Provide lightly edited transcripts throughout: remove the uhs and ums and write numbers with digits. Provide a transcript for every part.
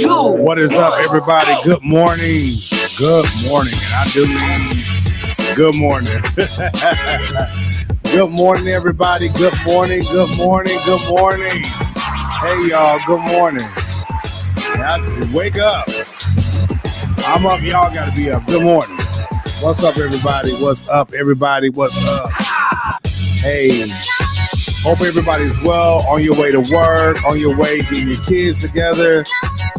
What is up, everybody? Good morning. Good morning. And I do mean good morning. Good morning, everybody. Good morning. Good morning. Good morning. Hey, y'all. Good morning. Wake up. I'm up. Y'all got to be up. Good morning. What's up, everybody? What's up, everybody? What's up? Hey. Hope everybody's well, on your way to work, on your way getting your kids together,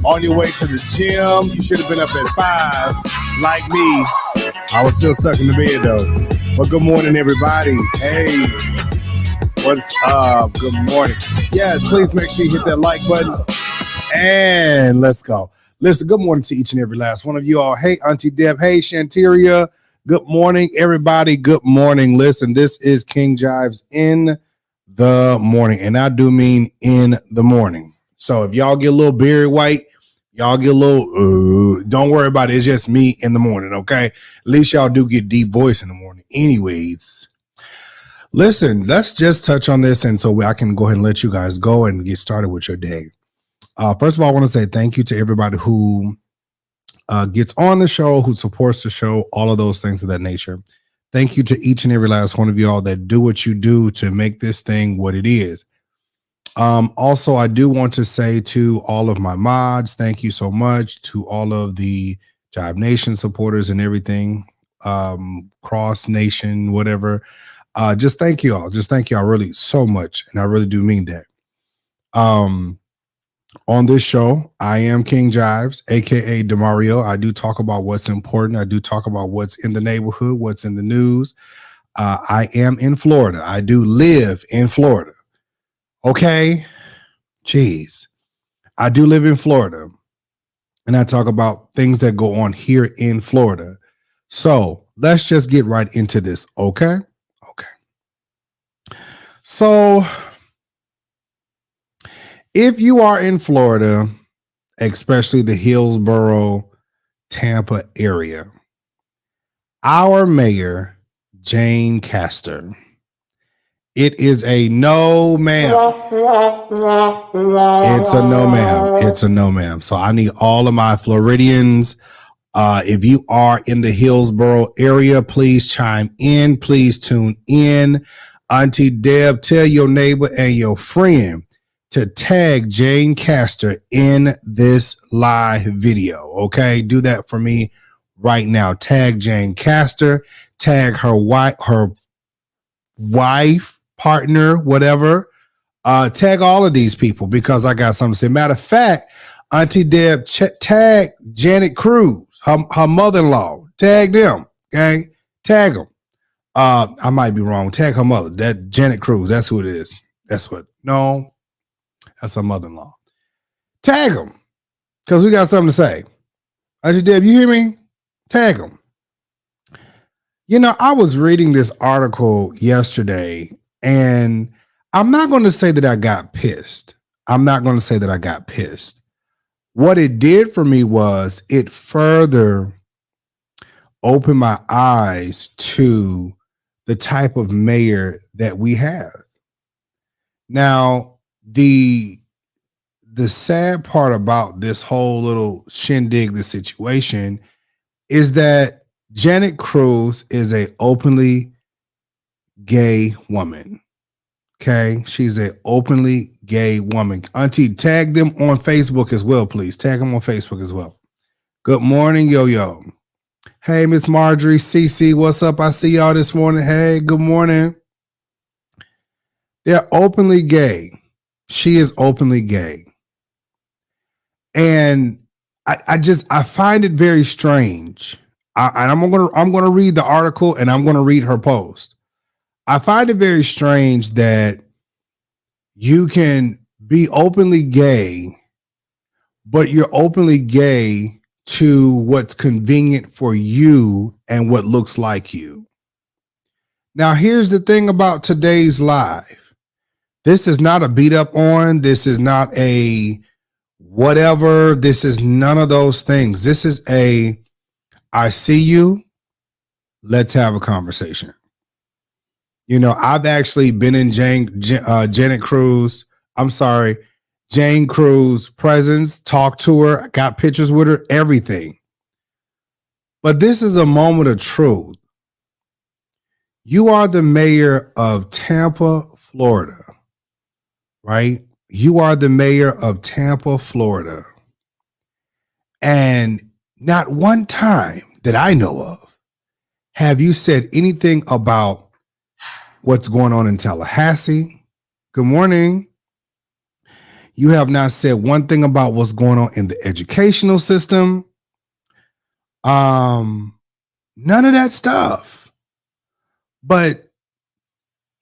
on your way to the gym. You should have been up at 5, like me. I was still stuck in the bed, though. But good morning, everybody. Hey, what's up? Good morning. Yes, please make sure you hit that like button. And let's go. Listen, good morning to each and every last one of you all. Hey, Auntie Deb. Hey, Shanteria. Good morning, everybody. Good morning. Listen, this is King Jives in the morning, and I do mean in the morning. So if y'all get a little berry white, y'all get a little don't worry about it. It's just me in the morning, okay? At least y'all do get deep voice in the morning. Anyways, listen, let's just touch on this, and so I can go ahead and let you guys go and get started with your day. First of all, I want to say thank you to everybody who gets on the show, who supports the show, all of those things of that nature. Thank you to each and every last one of y'all that do what you do to make this thing what it is. Also, I do want to say to all of my mods, thank you so much. To all of the Jive Nation supporters and everything, Cross Nation, whatever. Just thank you all. Just thank you all really so much. And I really do mean that. On this show, I am King Jives, aka Demario. I do talk about what's important. I do talk about what's in the neighborhood, what's in the news. I am in Florida. I do live in Florida. Okay? Jeez. I do live in Florida. And I talk about things that go on here in Florida. So let's just get right into this. Okay? Okay. So if you are in Florida, especially the Hillsborough, Tampa area, our mayor, Jane Castor, it is a no, ma'am. It's a no, ma'am. It's a no, ma'am. So I need all of my Floridians. If you are in the Hillsborough area, please chime in. Please tune in. Auntie Deb, tell your neighbor and your friend to tag Jane Castor in this live video, okay? Do that for me right now. Tag Jane Castor, tag her wife, partner, whatever. Tag all of these people because I got something to say. Matter of fact, Auntie Deb, tag Janet Cruz, her mother-in-law. Tag them, okay? Tag them. I might be wrong. Tag her mother. That Janet Cruz, that's who it is. That's her mother-in-law. Tag them, because we got something to say. Auntie Deb, you hear me? Tag them. You know, I was reading this article yesterday, and I'm not going to say that I got pissed. What it did for me was it further opened my eyes to the type of mayor that we have. Now, the sad part about this whole little shindig, the situation, is that Janet Cruz is a openly gay woman. Okay, she's a openly gay woman. Auntie, tag them on Facebook as well, please. Tag them on Facebook as well. Good morning, yo. Hey, Miss Marjorie, CC, what's up? I see y'all this morning. Hey, good morning. They're openly gay. She is openly gay. And I find it very strange. I'm gonna read the article and I'm gonna read her post. I find it very strange that you can be openly gay, but you're openly gay to what's convenient for you and what looks like you. Now, here's the thing about today's live. This is not a beat up on. This is not a whatever. This is none of those things. This is I see you. Let's have a conversation. You know, I've actually been in Janet Cruz. I'm sorry, Jane Cruz presence, talked to her, got pictures with her, everything. But this is a moment of truth. You are the mayor of Tampa, Florida, right? You are the mayor of Tampa, Florida. And not one time that I know of have you said anything about what's going on in Tallahassee. Good morning. You have not said one thing about what's going on in the educational system. None of that stuff. But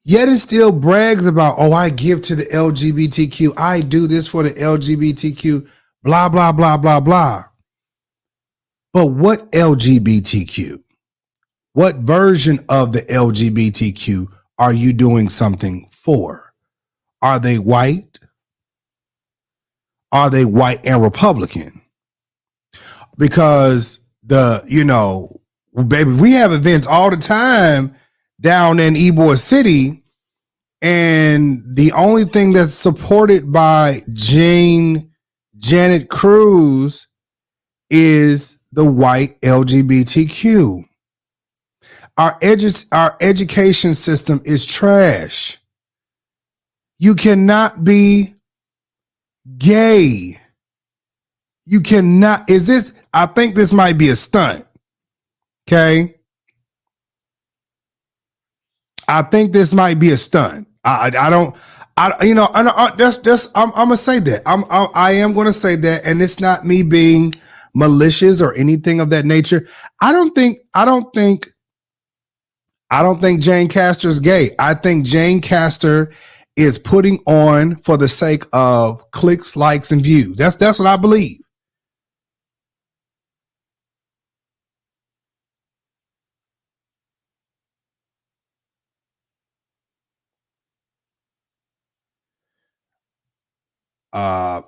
yet it still brags about, oh, I give to the LGBTQ. I do this for the LGBTQ, blah, blah, blah, blah, blah. But what LGBTQ? What version of the LGBTQ are you doing something for? Are they white? Are they white and Republican? Because baby, we have events all the time down in Ybor City, and the only thing that's supported by Janet Cruz is the white LGBTQ. Our education system is trash. You cannot be gay. You cannot. I think this might be a stunt. Okay. I think this might be a stunt. I'm gonna say that. I am gonna say that, and it's not me being malicious or anything of that nature. I don't think Jane Castor is gay. I think Jane Castor is putting on for the sake of clicks, likes, and views. That's what I believe.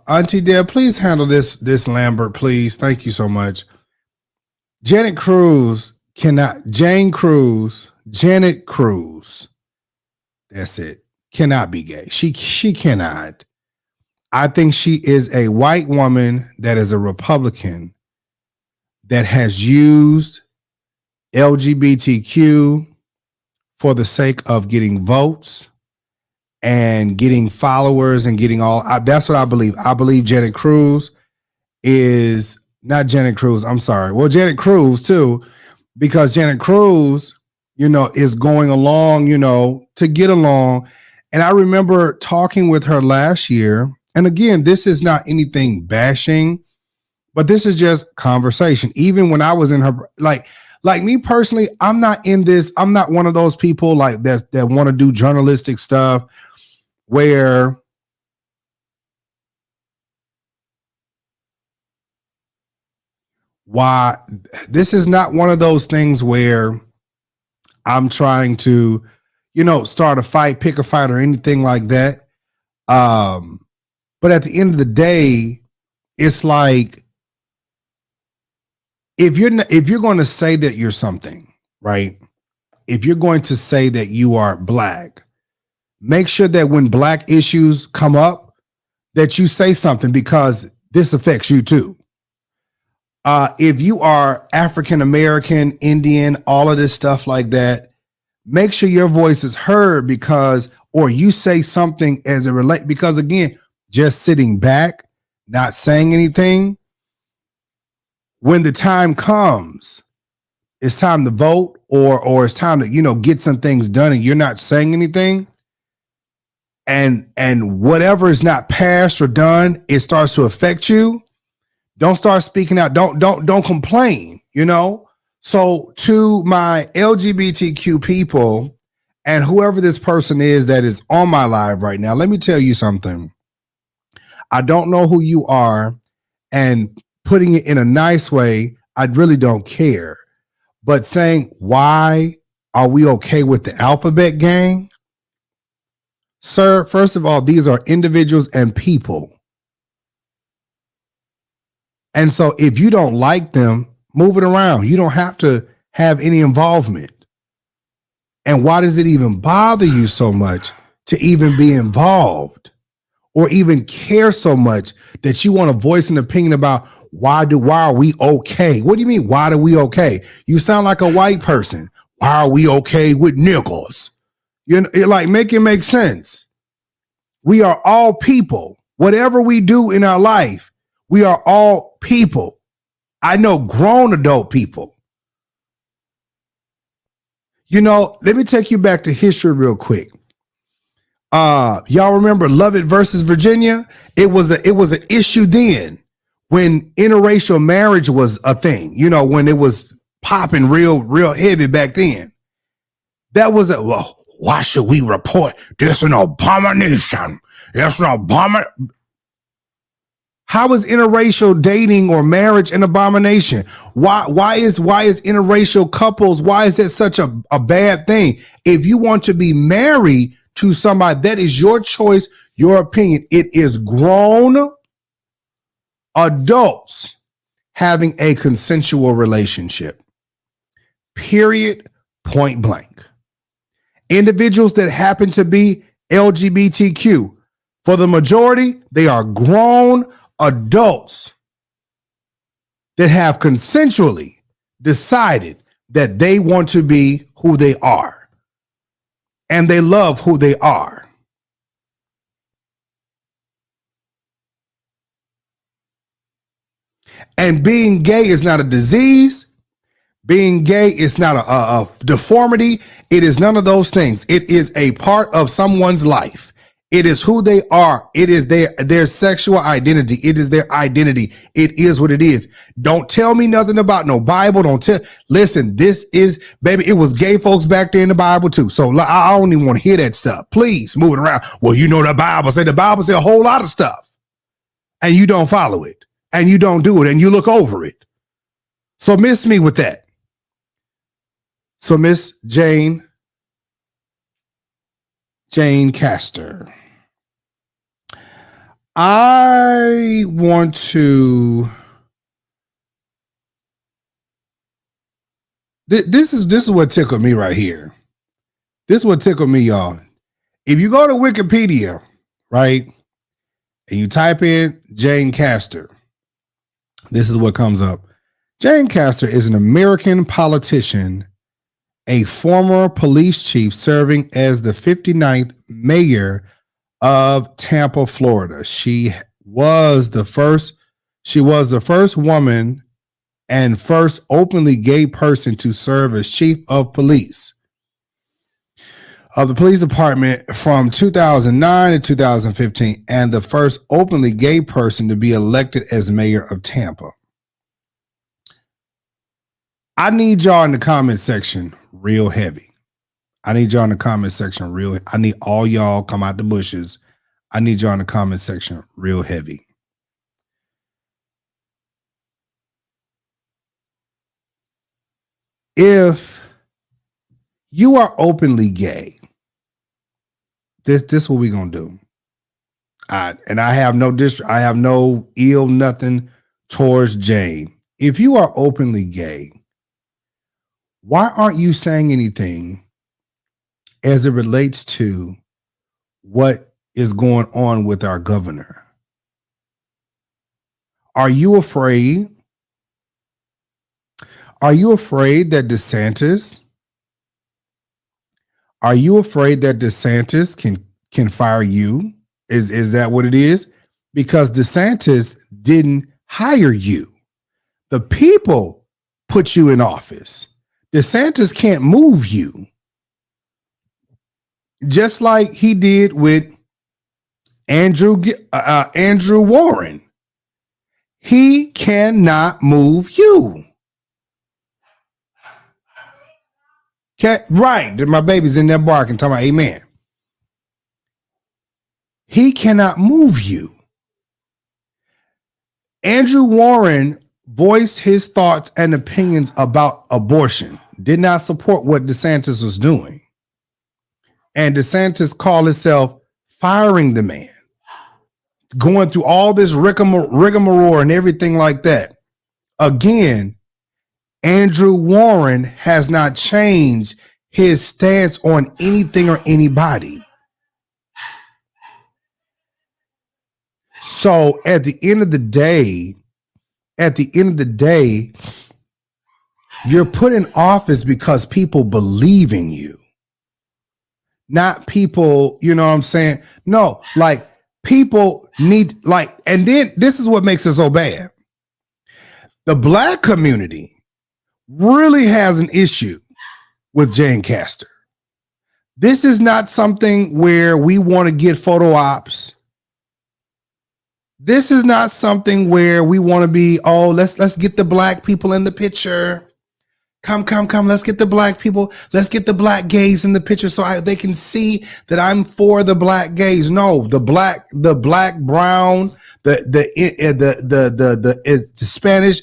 Auntie Deb, please handle this Lambert, please. Thank you so much. Janet Cruz, that's it, cannot be gay. She cannot. I think she is a white woman that is a Republican that has used LGBTQ for the sake of getting votes and getting followers and getting that's what I believe. I believe Janet Cruz is not Janet Cruz. I'm sorry. Well, Janet Cruz too, because Janet Cruz, is going along, to get along. And I remember talking with her last year. And again, this is not anything bashing, but this is just conversation. Even when I was in her, like me personally, I'm not in this. I'm not one of those people like that want to do journalistic stuff where this is not one of those things where I'm trying to, start a fight, pick a fight, or anything like that. But at the end of the day, it's like if you're going to say that you're something, right? If you're going to say that you are Black, make sure that when Black issues come up, that you say something, because this affects you too. If you are African American, Indian, all of this stuff like that, make sure your voice is heard, or you say something as it relates, because again, just sitting back, not saying anything, when the time comes, it's time to vote or it's time to, get some things done, and you're not saying anything, and whatever is not passed or done, it starts to affect you. Don't start speaking out. Don't complain, So to my LGBTQ people and whoever this person is that is on my live right now, let me tell you something. I don't know who you are, and putting it in a nice way, I really don't care. But saying, why are we okay with the alphabet gang? Sir, first of all, these are individuals and people. And so if you don't like them, move it around. You don't have to have any involvement. And why does it even bother you so much to even be involved? or even care so much that you want to voice an opinion about why are we okay? What do you mean, why are we okay? You sound like a white person. Why are we okay with niggers? You know, make it make sense. We are all people. Whatever we do in our life, we are all people. I know grown adult people. You know, let me take you back to history real quick. Y'all remember Lovett versus Virginia? It was an issue then when interracial marriage was a thing, you know, when it was popping real heavy back then. That was well, why should we report this an abomination? It's an abomination. How is interracial dating or marriage an abomination? Why is interracial couples, why is that such a bad thing? If you want to be married to somebody, that is your choice, your opinion. It is grown adults having a consensual relationship. Period. Point blank. Individuals that happen to be LGBTQ, for the majority, they are grown adults that have consensually decided that they want to be who they are and they love who they are. And being gay is not a disease. Being gay is not a deformity. It is none of those things. It is a part of someone's life. It is who they are. It is their sexual identity. It is their identity. It is what it is. Don't tell me nothing about no Bible. Listen, this is, baby, it was gay folks back there in the Bible too. So I don't even want to hear that stuff. Please move it around. Well, you know, the Bible said a whole lot of stuff and you don't follow it and you don't do it and you look over it. So miss me with that. So Miss Jane Castor, I want to. This is what tickled me right here. This is what tickled me, y'all. If you go to Wikipedia, right, and you type in Jane Castor, this is what comes up. Jane Castor is an American politician, a former police chief serving as the 59th mayor of Tampa, Florida. She was the first woman and first openly gay person to serve as chief of police of the police department from 2009 to 2015, and the first openly gay person to be elected as mayor of Tampa. I need y'all in the comment section real heavy. I need y'all in the comment section I need all y'all come out the bushes. I need y'all in the comment section real heavy. If you are openly gay, this what we gonna do. And I have no ill nothing towards Jane. If you are openly gay, why aren't you saying anything as it relates to what is going on with our governor? Are you afraid? Are you afraid that DeSantis? Are you afraid that DeSantis can fire you? Is that what it is? Because DeSantis didn't hire you. The people put you in office. DeSantis can't move you. Just like he did with Andrew Warren. He cannot move you. Right. My baby's in there barking, talking about amen. He cannot move you. Andrew Warren voiced his thoughts and opinions about abortion, did not support what DeSantis was doing. And DeSantis called himself firing the man, going through all this rigmarole and everything like that. Again, Andrew Warren has not changed his stance on anything or anybody. So at the end of the day, you're put in office because people believe in you. Not people, you know what I'm saying? No, like people need, like, and then this is what makes it so bad. The Black community really has an issue with Jane Castor. This is not something where we want to get photo ops. This is not something where we want to be, oh, let's get the Black people in the picture. Come, let's get the Black people. Let's get the Black gays in the picture so they can see that I'm for the Black gays. No, the black, brown, the Spanish.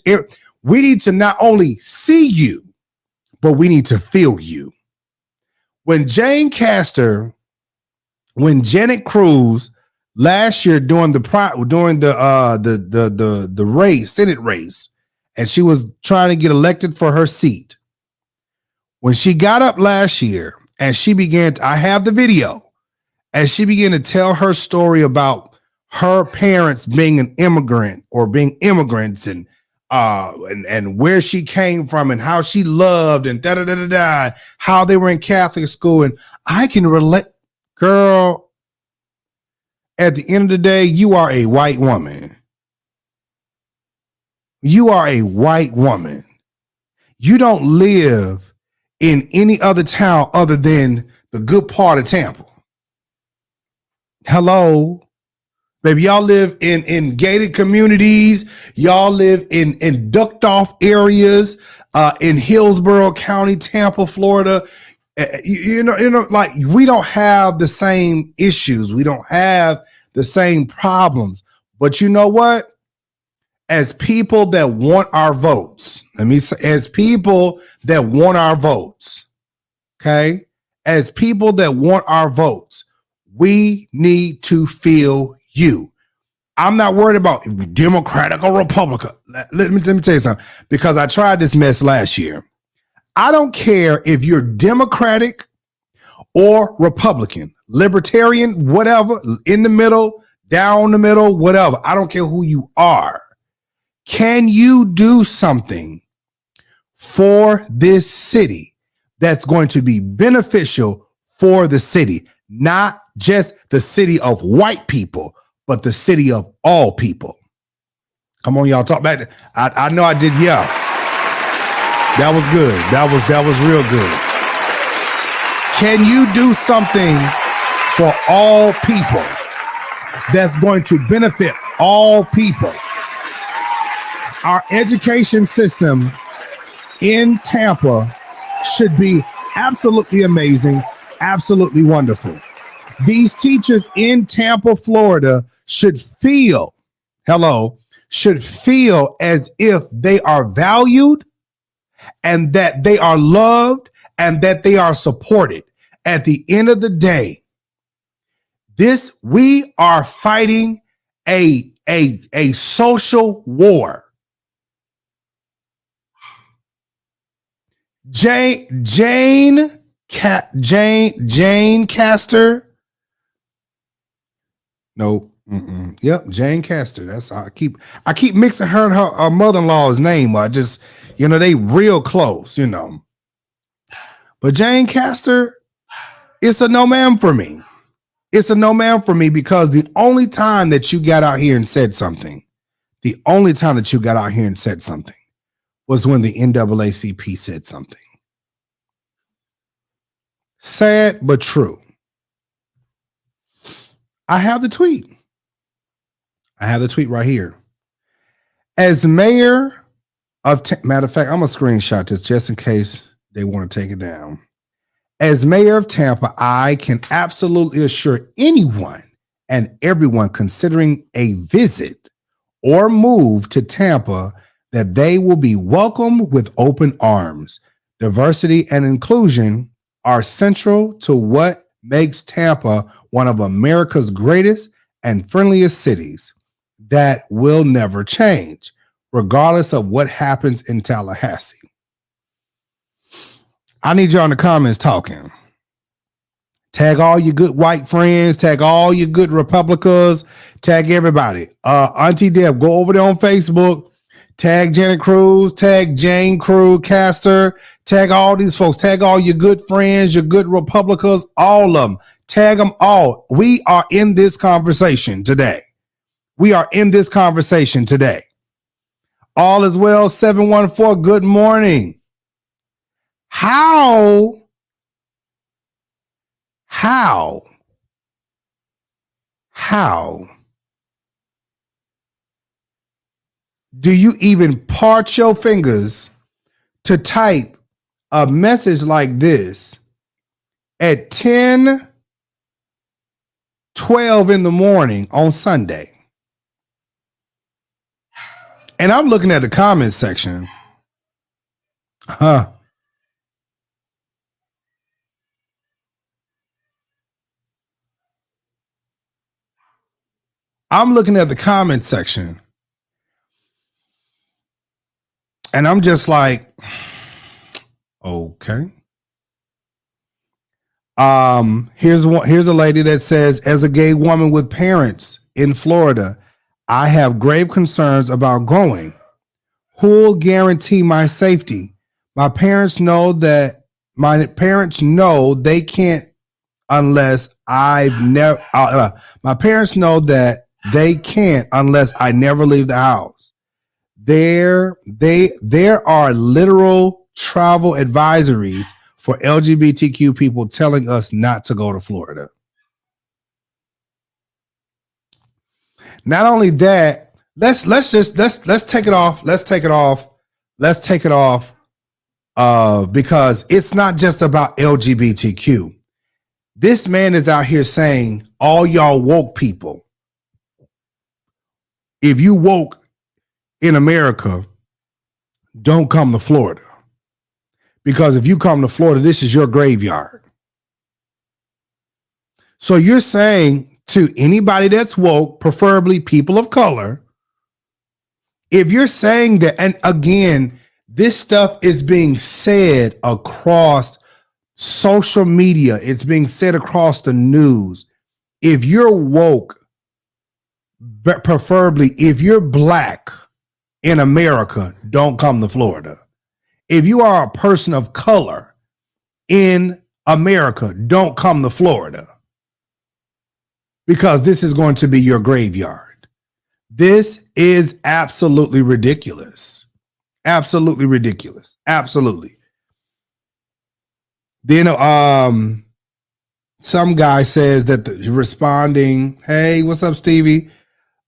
We need to not only see you, but we need to feel you. When Janet Cruz last year during the race, Senate race, and she was trying to get elected for her seat. When she got up last year and she began I have the video, and she began to tell her story about her parents being an immigrant or being immigrants and where she came from and how she loved and how they were in Catholic school. And I can relate, girl, at the end of the day, you are a white woman. You are a white woman. You don't live in any other town other than the good part of Tampa. Hello, baby. Y'all live in gated communities. Y'all live in ducked off areas in Hillsborough County, Tampa, Florida. You know, like we don't have the same issues. We don't have the same problems. But you know what? As people that want our votes, as people that want our votes, okay? As people that want our votes, we need to feel you. I'm not worried about Democratic or Republican. Let me tell you something, because I tried this mess last year. I don't care if you're Democratic or Republican, Libertarian, whatever, in the middle, down the middle, whatever. I don't care who you are. Can you do something for this city that's going to be beneficial for the city? Not just the city of white people, but the city of all people. Come on, y'all, talk back. I know I did, yeah. That was good. That was real good. Can you do something for all people that's going to benefit all people? Our education system in Tampa should be absolutely amazing, absolutely wonderful. These teachers in Tampa, Florida should feel as if they are valued and that they are loved and that they are supported. At the end of the day, we are fighting a social war. Jane Castor. No. Yep, Jane Castor. That's how I keep mixing her and her mother-in-law's name. I just, they real close, But Jane Castor, it's a no man for me. It's a no man for me because the only time that you got out here and said something, was when the NAACP said something. Sad but true. I have the tweet right here. As mayor of matter of fact, I'm gonna screenshot this just in case they want to take it down. As mayor of Tampa, I can absolutely assure anyone and everyone considering a visit or move to Tampa that they will be welcomed with open arms. Diversity and inclusion are central to what makes Tampa one of America's greatest and friendliest cities. That will never change, regardless of what happens in Tallahassee. I need y'all in the comments talking. Tag all your good white friends. Tag all your good Republicans. Tag everybody. Auntie Deb, go over there on Facebook. Tag Janet Cruz. Tag Jane Cruz, Castor. Tag all these folks. Tag all your good friends, your good Republicans, all of them. Tag them all. We are in this conversation today. We are in this conversation today. All is well, 714, good morning. How do you even part your fingers to type a message like this at 10:12 in the morning on Sunday? And I'm looking at the comments section. I'm looking at the comments section. And I'm just like, okay. Here's a lady that says, as a gay woman with parents in Florida, I have grave concerns about going. Who'll guarantee my safety? My parents know they can't unless my parents know that they can't unless I never leave the house. There are literal travel advisories for LGBTQ people telling us not to go to Florida. Not only that, let's take it off. Let's take it off. Because it's not just about LGBTQ. This man is out here saying, all y'all woke people, if you woke in America, don't come to Florida. Because if you come to Florida, this is your graveyard. So you're saying to anybody that's woke, preferably people of color, if you're saying that, and again, this stuff is being said across social media, it's being said across the news. If you're woke, preferably if you're black in America, don't come to Florida. If you are a person of color in America, don't come to Florida. Because this is going to be your graveyard. This is absolutely ridiculous. Absolutely ridiculous. Absolutely. Then some guy says that responding, hey, what's up, Stevie?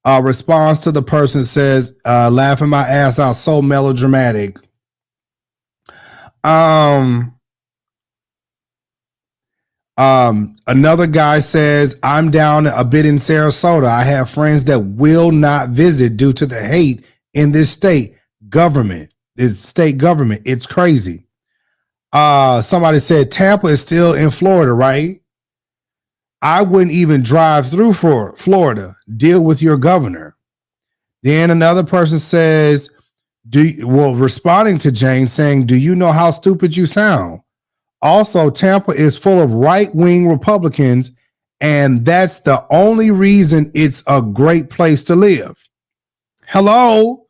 Response to the person says, laughing my ass out, so melodramatic. Another guy says, I'm down a bit in Sarasota. I have friends that will not visit due to the hate in this state government. It's state government. It's crazy. Somebody said Tampa is still in Florida, right? I wouldn't even drive through for Florida. Deal with your governor. Then another person says, responding to Jane saying, do you know how stupid you sound? Also, Tampa is full of right-wing Republicans, and that's the only reason it's a great place to live. Hello?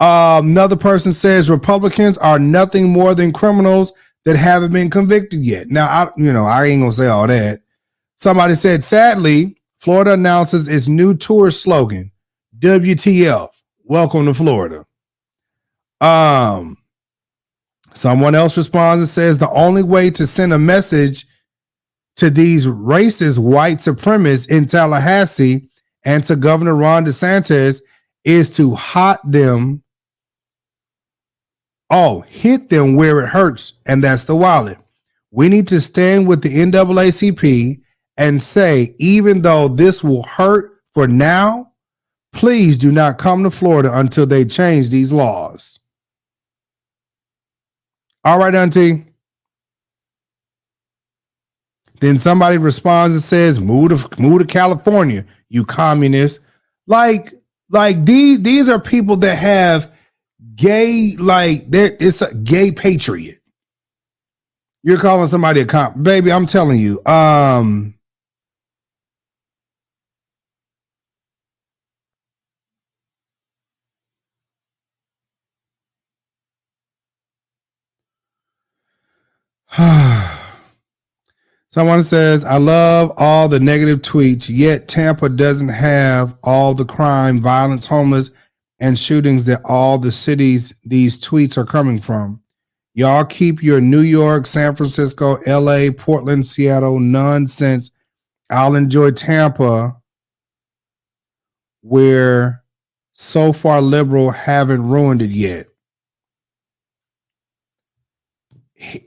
Another person says Republicans are nothing more than criminals that haven't been convicted yet. Now, I ain't gonna say all that. Somebody said, sadly, Florida announces its new tour slogan, WTF, welcome to Florida. Someone else responds and says the only way to send a message to these racist white supremacists in Tallahassee and to Governor Ron DeSantis is to hit them where it hurts, and that's the wallet. We need to stand with the NAACP and say, even though this will hurt for now, please do not come to Florida until they change these laws. All right, Auntie. Then somebody responds and says, move to California, you communists. Like these are people that have gay, it's a gay patriot. You're calling somebody a comp. Baby, I'm telling you. Someone says, I love all the negative tweets, yet Tampa doesn't have all the crime, violence, homeless, and shootings that all the cities these tweets are coming from. Y'all keep your New York, San Francisco, LA, Portland, Seattle nonsense. I'll enjoy Tampa, where so far liberal haven't ruined it yet.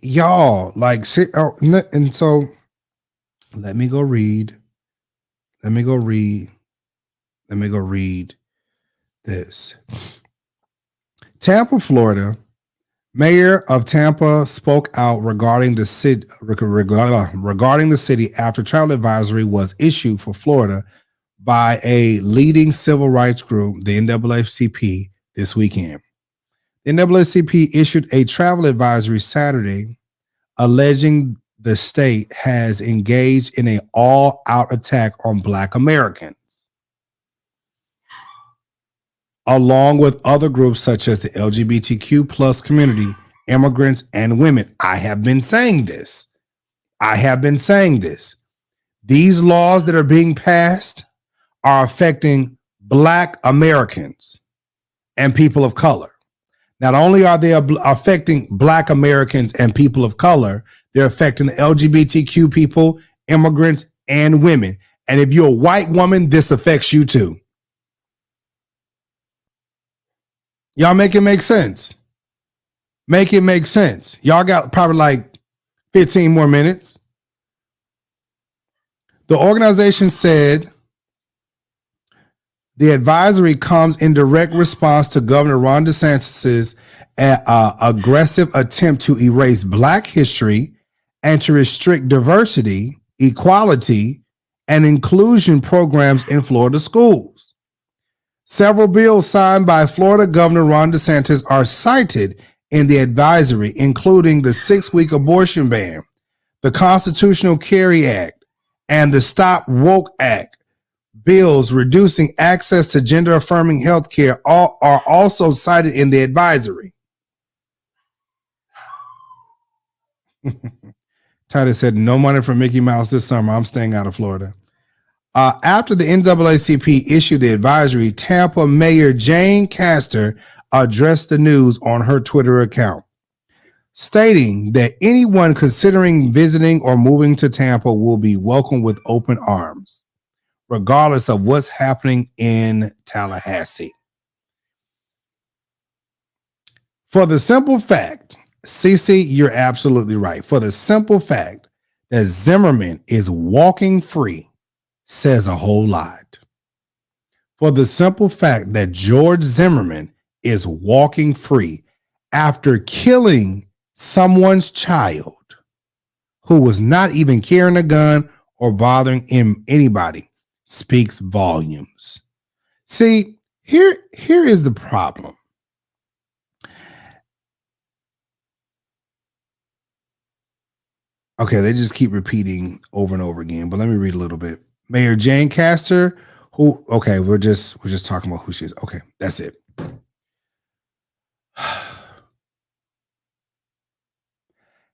Y'all, like, and so let me go read this. Tampa, Florida. Mayor of Tampa spoke out regarding the city after travel advisory was issued for Florida by a leading civil rights group, the NAACP, this weekend. The NAACP issued a travel advisory Saturday, alleging the state has engaged in an all-out attack on Black Americans, along with other groups such as the LGBTQ plus community, immigrants, and women. I have been saying this. These laws that are being passed are affecting Black Americans and people of color. Not only are they affecting Black Americans and people of color, they're affecting the LGBTQ people, immigrants, and women. And if you're a white woman, this affects you too. Y'all make it make sense. Make it make sense. Y'all got probably like 15 more minutes. The organization said the advisory comes in direct response to Governor Ron DeSantis' aggressive attempt to erase Black history and to restrict diversity, equality, and inclusion programs in Florida schools. Several bills signed by Florida Governor Ron DeSantis are cited in the advisory, including the 6-week abortion ban, the Constitutional Carry Act, and the Stop Woke Act. Bills reducing access to gender-affirming health care are also cited in the advisory. Titus said, no money for Mickey Mouse this summer. I'm staying out of Florida. After the NAACP issued the advisory, Tampa Mayor Jane Castor addressed the news on her Twitter account, stating that anyone considering visiting or moving to Tampa will be welcomed with open arms, regardless of what's happening in Tallahassee. For the simple fact, Cece, you're absolutely right. For the simple fact that Zimmerman is walking free says a whole lot. For the simple fact that George Zimmerman is walking free after killing someone's child who was not even carrying a gun or bothering anybody speaks volumes. See, here is the problem. Okay, they just keep repeating over and over again, but let me read a little bit. Mayor Jane Castor, we're just talking about who she is. Okay, that's it.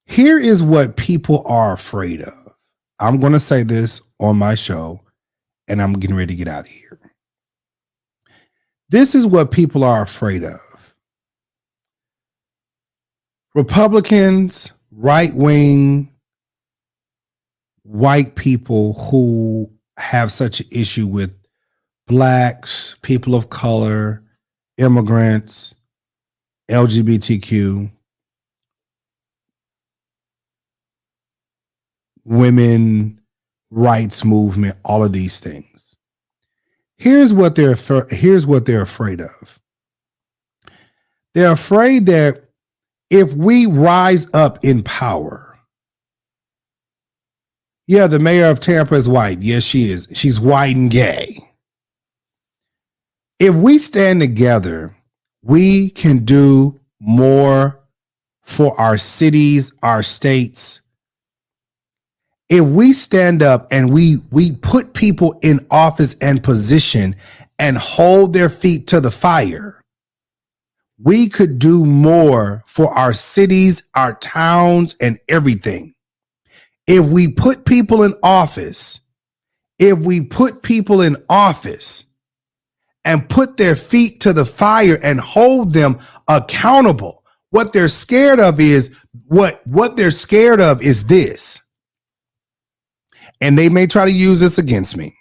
Here is what people are afraid of. I'm going to say this on my show, and I'm getting ready to get out of here. This is what people are afraid of. Republicans, right-wing, white people who have such an issue with Blacks, people of color, immigrants, LGBTQ, women rights movement, all of these things. Here's what they're afraid of. They're afraid that if we rise up in power, yeah, the mayor of Tampa is white. Yes, she is. She's white and gay. If we stand together, we can do more for our cities, our states. If we stand up and we put people in office and position and hold their feet to the fire, we could do more for our cities, our towns, and everything. If we put people in office, and put their feet to the fire and hold them accountable, what they're scared of is this. And they may try to use this against me.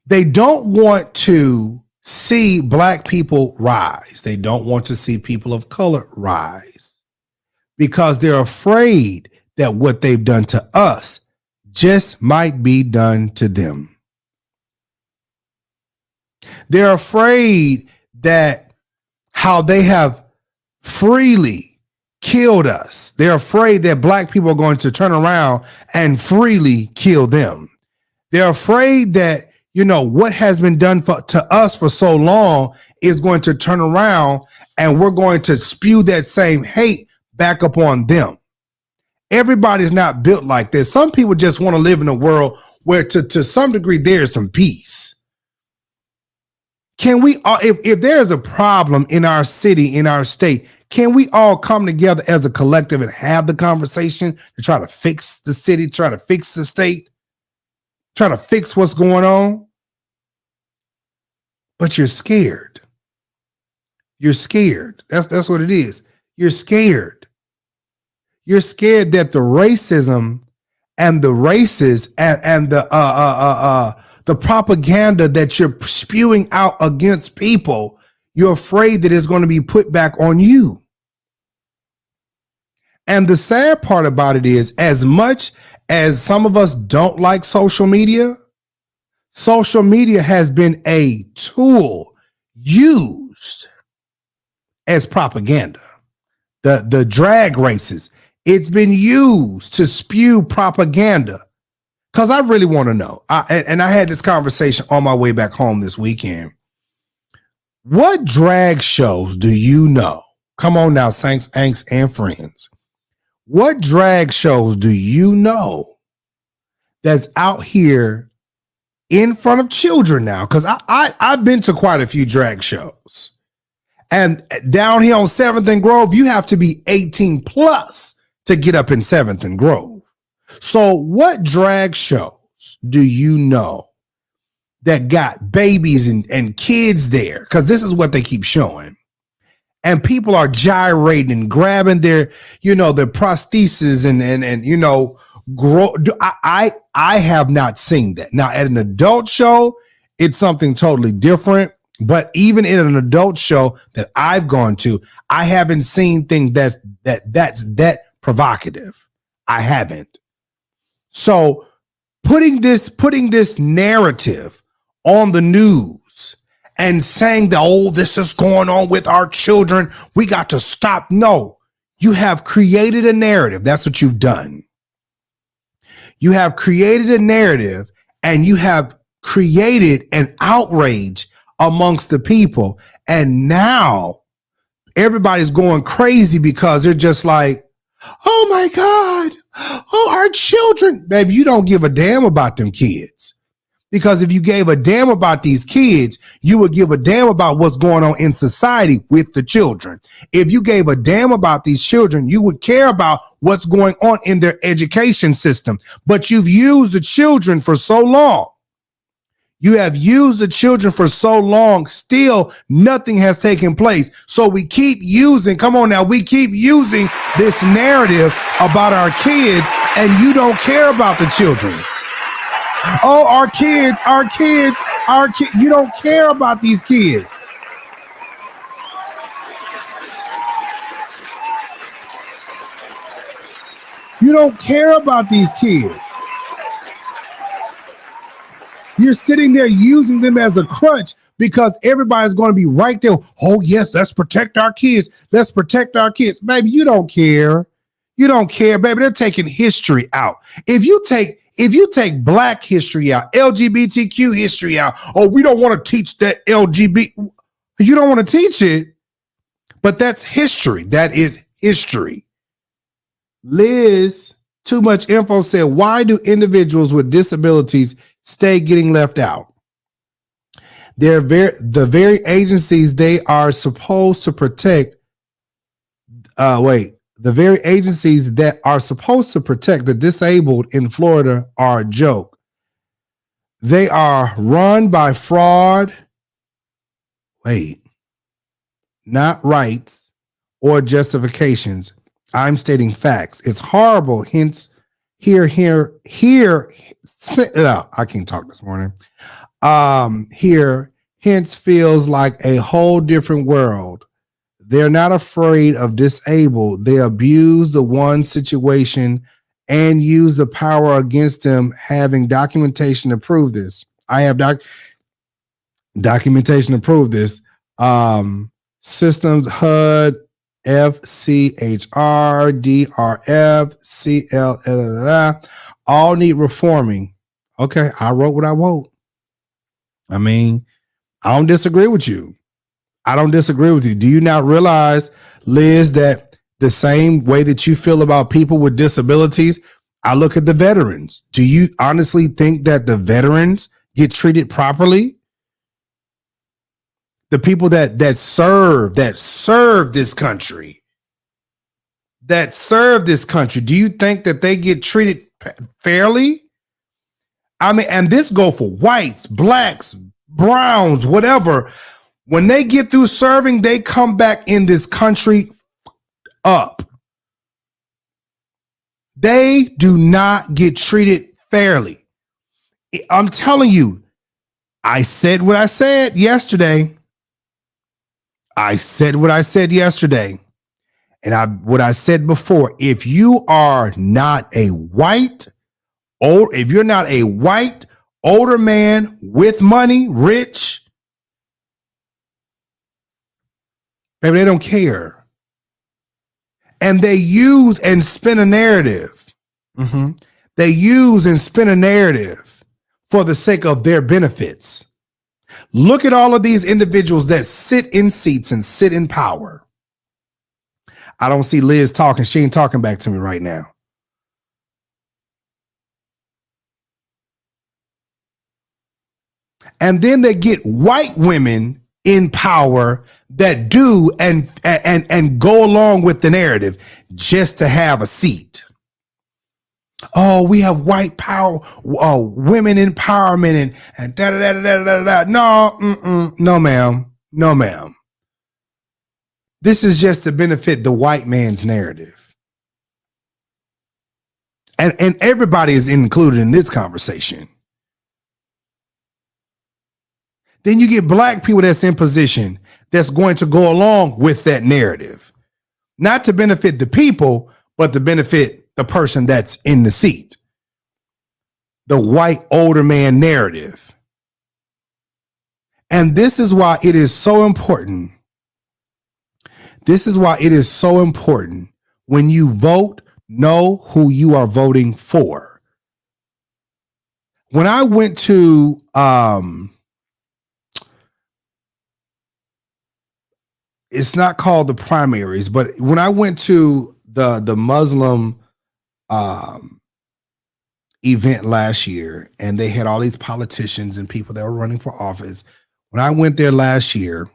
They don't want to see Black people rise. They don't want to see people of color rise because they're afraid that what they've done to us just might be done to them. They're afraid that how they have freely killed us. They're afraid that Black people are going to turn around and freely kill them. They're afraid that, what has been done to us for so long is going to turn around and we're going to spew that same hate back upon them. Everybody's not built like this. Some people just want to live in a world where to some degree there is some peace. Can we, if there's a problem in our city, in our state, can we all come together as a collective and have the conversation to try to fix the city, try to fix the state, try to fix what's going on? But you're scared. You're scared. That's what it is. You're scared. You're scared that the racism and the racists and the propaganda that you're spewing out against people, you're afraid that it's going to be put back on you. And the sad part about it is, as much as some of us don't like social media has been a tool used as propaganda. The drag races, it's been used to spew propaganda. Because I really want to know, and I had this conversation on my way back home this weekend. What drag shows do you know? Come on now, Saints, Anks, and friends. What drag shows do you know that's out here in front of children now? Because I've been to quite a few drag shows. And down here on 7th and Grove, you have to be 18 plus to get up in 7th and Grove. So what drag shows do you know that got babies and kids there? Because this is what they keep showing. And people are gyrating and grabbing their, their prostheses and grow. I have not seen that. Now at an adult show, it's something totally different. But even in an adult show that I've gone to, I haven't seen things that's that provocative. I haven't. So putting this narrative on the news and saying that, this is going on with our children, we got to stop. No, you have created a narrative. That's what you've done. You have created a narrative and you have created an outrage amongst the people. And now everybody's going crazy because they're just like, oh my God, our children. Baby, you don't give a damn about them kids. Because if you gave a damn about these kids, you would give a damn about what's going on in society with the children. If you gave a damn about these children, you would care about what's going on in their education system. But you've used the children for so long. You have used the children for so long, still nothing has taken place. So we keep using this narrative about our kids, and you don't care about the children. Oh, our kids. You don't care about these kids. You don't care about these kids. You're sitting there using them as a crutch because everybody's going to be right there. Oh, yes, let's protect our kids. Let's protect our kids. Baby, you don't care. You don't care, baby. They're taking history out. If you take Black history out, LGBTQ history out, we don't want to teach that LGBT. You don't want to teach it, But that's history. That is history. Liz, Too Much Info, said, why do individuals with disabilities stay getting left out? The very agencies they are supposed to protect. The very agencies that are supposed to protect the disabled in Florida are a joke. They are run by fraud. Not rights or justifications. I'm stating facts. It's horrible. Hence, I can't talk this morning. Hence feels like a whole different world. They're not afraid of disabled. They abuse the one situation and use the power against them, having documentation to prove this. I have documentation to prove this. Systems HUD, FCHR, DRF, CL, all need reforming. Okay, I wrote what I wrote. I mean, I don't disagree with you. Do you not realize, Liz, that the same way that you feel about people with disabilities, I look at the veterans. Do you honestly think that the veterans get treated properly? The people that serve this country, do you think that they get treated fairly? I mean, and this go for whites, blacks, browns, whatever. When they get through serving, they come back in this country up. They do not get treated fairly. I'm telling you, I said what I said yesterday. And what I said before, if you are not a white, or if you're not a white, older man with money, rich, baby, they don't care. And they use and spin a narrative. They use and spin a narrative for the sake of their benefits. Look at all of these individuals that sit in seats and sit in power. I don't see Liz talking. She ain't talking back to me right now. And then they get white women in power that do and go along with the narrative just to have a seat. Oh, we have white power, women empowerment, and da da da da da da. No, ma'am. This is just to benefit the white man's narrative, and everybody is included in this conversation. Then you get black people that's in position that's going to go along with that narrative, not to benefit the people, but to benefit the person that's in the seat. The white older man narrative. And this is why it is so important. When you vote, know who you are voting for. When I went to it's not called the primaries, but when I went to the Muslim event last year, and they had all these politicians and people that were running for office. When I went there last year,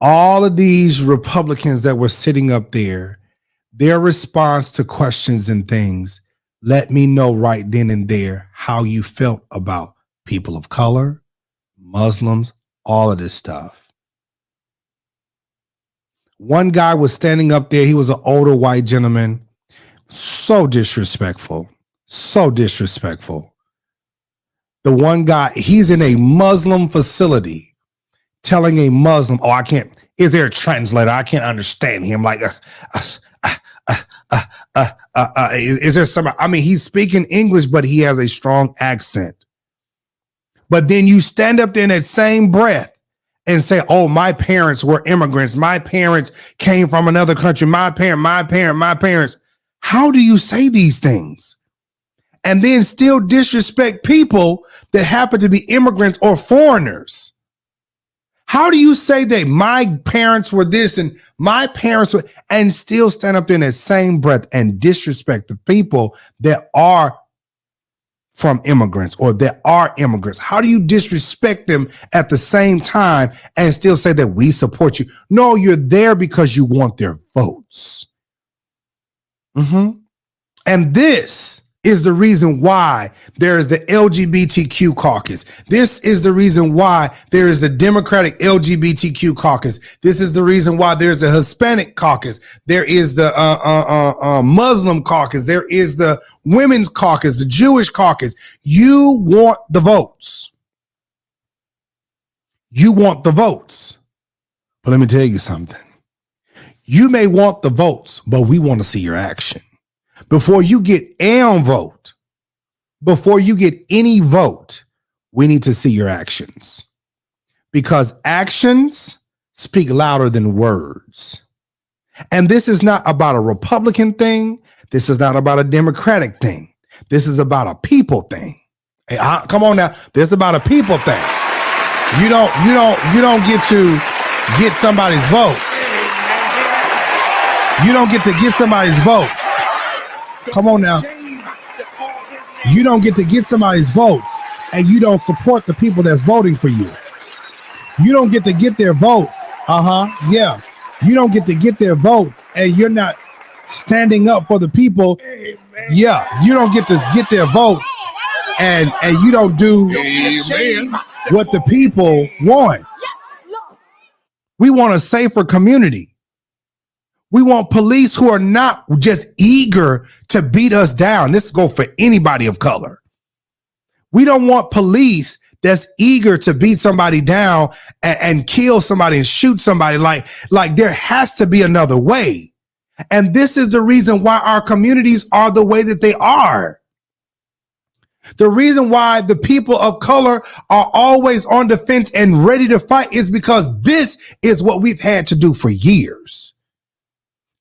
all of these Republicans that were sitting up there, their response to questions and things let me know right then and there how you felt about people of color, Muslims, all of this stuff. One guy was standing up there. He was an older white gentleman. So disrespectful. The one guy, he's in a Muslim facility telling a Muslim, oh, I can't, is there a translator? I can't understand him. Like, is there somebody? I mean, he's speaking English, but he has a strong accent. But then you stand up there in that same breath and say, oh, my parents were immigrants. My parents came from another country. My parents. How do you say these things? And then still disrespect people that happen to be immigrants or foreigners? How do you say that my parents were this and my parents were, and still stand up in that same breath and disrespect the people that are from immigrants or that are immigrants? How do you disrespect them at the same time and still say that we support you? No, you're there because you want their votes. And this is the reason why there is the LGBTQ caucus. This is the reason why there is the Democratic LGBTQ caucus. This is the reason why there's a Hispanic caucus. There is the Muslim caucus. There is the women's caucus, the Jewish caucus. You want the votes. You want the votes. But let me tell you something. You may want the votes, but we want to see your action. Before you get a vote, before you get any vote, we need to see your actions. Because actions speak louder than words. And this is not about a Republican thing. This is not about a Democratic thing. This is about a people thing. Hey, come on now. This is about a people thing. You don't get to get somebody's votes. You don't get to get somebody's votes. Come on now. You don't get to get somebody's votes and you don't support the people that's voting for you. You don't get to get their votes. Yeah. You don't get to get their votes and you're not standing up for the people. Yeah. You don't get to get their votes and you don't do what the people want. We want a safer community. We want police who are not just eager to beat us down. This goes for anybody of color. We don't want police that's eager to beat somebody down and kill somebody and shoot somebody. Like there has to be another way. And this is the reason why our communities are the way that they are. The reason why the people of color are always on defense and ready to fight is because this is what we've had to do for years.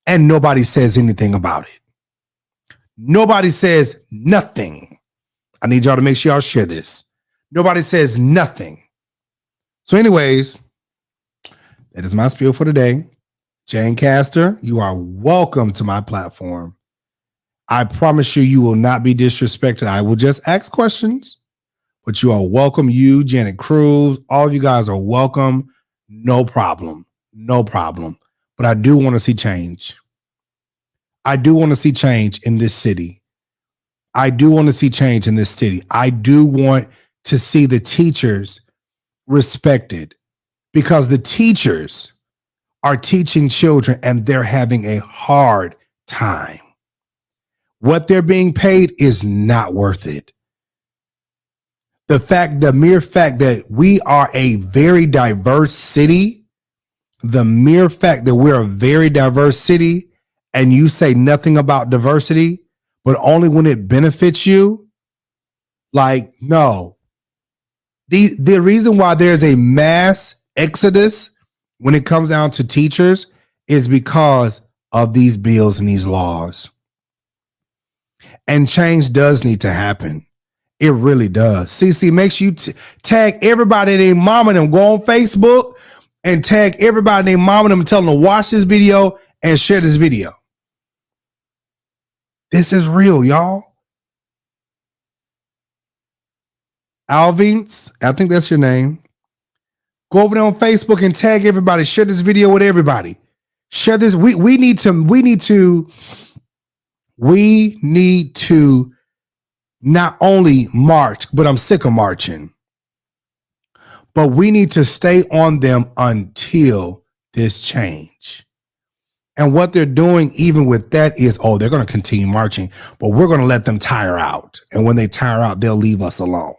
And nobody says anything about it. Nobody says nothing. I need y'all to make sure y'all share this. Nobody says nothing. So anyways, that is my spiel for today. Jane Castor, you are welcome to my platform. I promise you will not be disrespected. I will just ask questions, but you are welcome. You, Janet Cruz, all of you guys are welcome. No problem. No problem. But I do want to see change. I do want to see change in this city. I do want to see change in this city. I do want to see the teachers respected because the teachers are teaching children and they're having a hard time. What they're being paid is not worth it. The mere fact that we are a very diverse city, the mere fact that we're a very diverse city and you say nothing about diversity, but only when it benefits you, like, no. The reason why there's a mass exodus when it comes down to teachers is because of these bills and these laws. And change does need to happen. It really does. CC, make sure you tag everybody and their mama and them. Go on Facebook and tag everybody and their mama and them and tell them to watch this video and share this video. This is real, y'all. Alvins, I think that's your name. Go over there on Facebook and tag everybody. Share this video with everybody. Share this. We need to not only march, but I'm sick of marching. But we need to stay on them until this change. And what they're doing, even with that, is, they're going to continue marching, but we're going to let them tire out. And when they tire out, they'll leave us alone.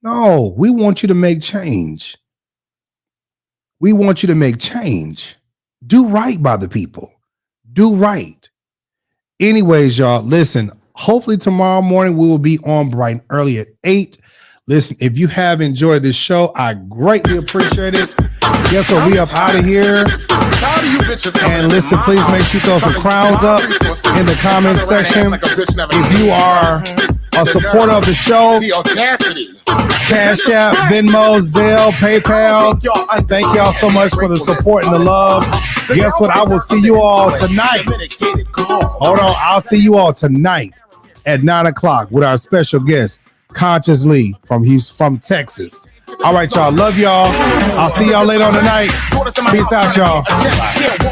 No, we want you to make change. We want you to make change. Do right by the people. Do right. Anyways, y'all, listen, hopefully tomorrow morning we will be on bright and early at 8. Listen, if you have enjoyed this show, I greatly appreciate it. Guess what? We up out of here. And listen, please make sure you throw some crowns up in the comment section. If you are a supporter of the show. Cash App, Venmo, Zelle, PayPal. Thank y'all so much for the support and the love. Guess what? I will see you all tonight. Hold on. I'll see you all tonight at 9 o'clock with our special guest, Conscious Lee from Texas. All right, y'all. Love y'all. I'll see y'all later on tonight. Peace out, y'all. Bye.